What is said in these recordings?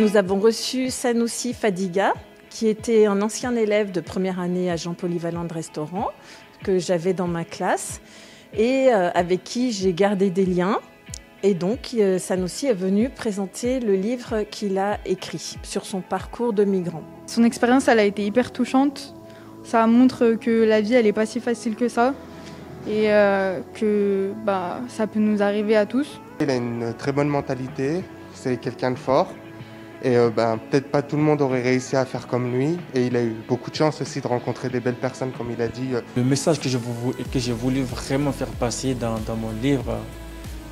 nous avons reçu Sanoussi Fadiga, qui était un ancien élève de première année à Jean Polyvalent de Restaurant, que j'avais dans ma classe, et avec qui j'ai gardé des liens. Et donc, Sanoussi est venu présenter le livre qu'il a écrit sur son parcours de migrant. Son expérience, elle a été hyper touchante. Ça montre que la vie, elle n'est pas si facile que ça. Et que ça peut nous arriver à tous. Il a une très bonne mentalité, c'est quelqu'un de fort. Et peut-être pas tout le monde aurait réussi à faire comme lui. Et il a eu beaucoup de chance aussi de rencontrer des belles personnes, comme il a dit. Le message que j'ai voulu vraiment faire passer dans mon livre,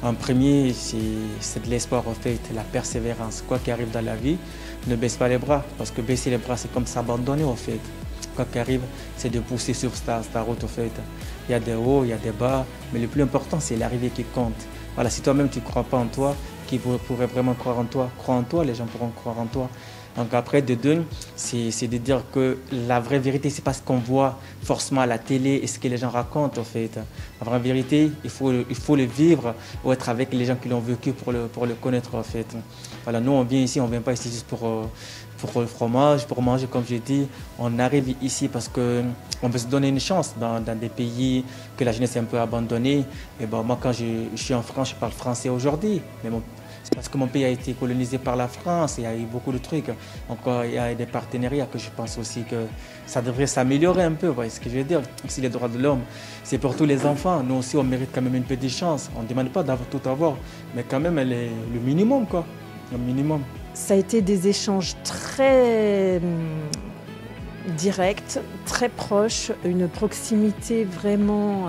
en premier, c'est de l'espoir, en fait, la persévérance. Quoi qu'il arrive dans la vie, ne baisse pas les bras. Parce que baisser les bras, c'est comme s'abandonner, en fait. Quoi qu'il arrive, c'est de pousser sur ta route, en fait. Il y a des hauts, il y a des bas, mais le plus important, c'est l'arrivée qui compte. Voilà, si toi-même, tu ne crois pas en toi, qui pourrait vraiment croire en toi? Crois en toi, les gens pourront croire en toi. Donc après, de deux, c'est de dire que la vraie vérité, c'est pas ce qu'on voit forcément à la télé et ce que les gens racontent, en fait. La vraie vérité, il faut le vivre ou être avec les gens qui l'ont vécu pour le connaître, en fait. Voilà, nous, on vient ici, on vient pas ici juste pour le fromage, pour manger, comme j'ai dit. On arrive ici parce qu'on veut se donner une chance dans des pays que la jeunesse est un peu abandonnée. Et moi, quand je suis en France, je parle français aujourd'hui. Mais c'est parce que mon pays a été colonisé par la France, il y a eu beaucoup de trucs. Donc il y a des partenariats que je pense aussi que ça devrait s'améliorer un peu, vous voyez ce que je veux dire. Si les droits de l'homme, c'est pour tous les enfants, nous aussi on mérite quand même une petite chance. On ne demande pas d'avoir tout avoir, mais quand même le minimum, quoi. Le minimum. Ça a été des échanges très directs, très proches, une proximité vraiment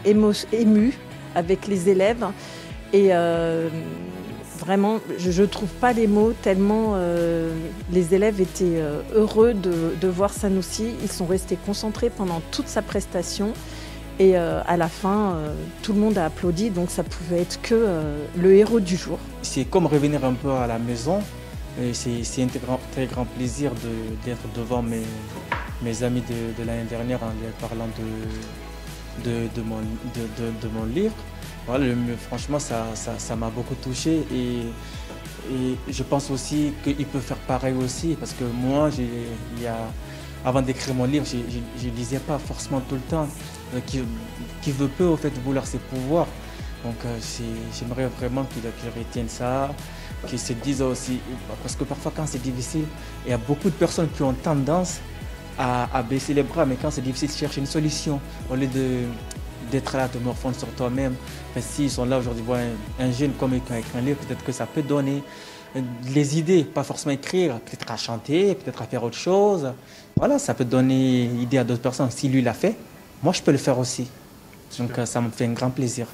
émue avec les élèves. Et vraiment, je ne trouve pas les mots tellement les élèves étaient heureux de voir Sanoussi. Ils sont restés concentrés pendant toute sa prestation. Et à la fin, tout le monde a applaudi, donc ça pouvait être que le héros du jour. C'est comme revenir un peu à la maison. C'est un très grand plaisir d'être devant mes amis de l'année dernière en leur parlant de mon livre. Voilà, franchement, ça m'a beaucoup touché et je pense aussi qu'il peut faire pareil aussi parce que moi, avant d'écrire mon livre, je ne lisais pas forcément tout le temps. Qui veut peu en fait vouloir ses pouvoirs. Donc j'aimerais vraiment qu'ils retiennent ça, qu'ils se disent aussi, parce que parfois quand c'est difficile, il y a beaucoup de personnes qui ont tendance à baisser les bras, mais quand c'est difficile, chercher une solution au lieu d'être là, de morfondre sur toi-même. S'ils sont là aujourd'hui, voir un jeune comme avec un livre, peut-être que ça peut donner les idées, pas forcément écrire, peut-être à chanter, peut-être à faire autre chose. Voilà, ça peut donner idée à d'autres personnes. Si lui l'a fait, moi je peux le faire aussi. Donc ça me fait un grand plaisir.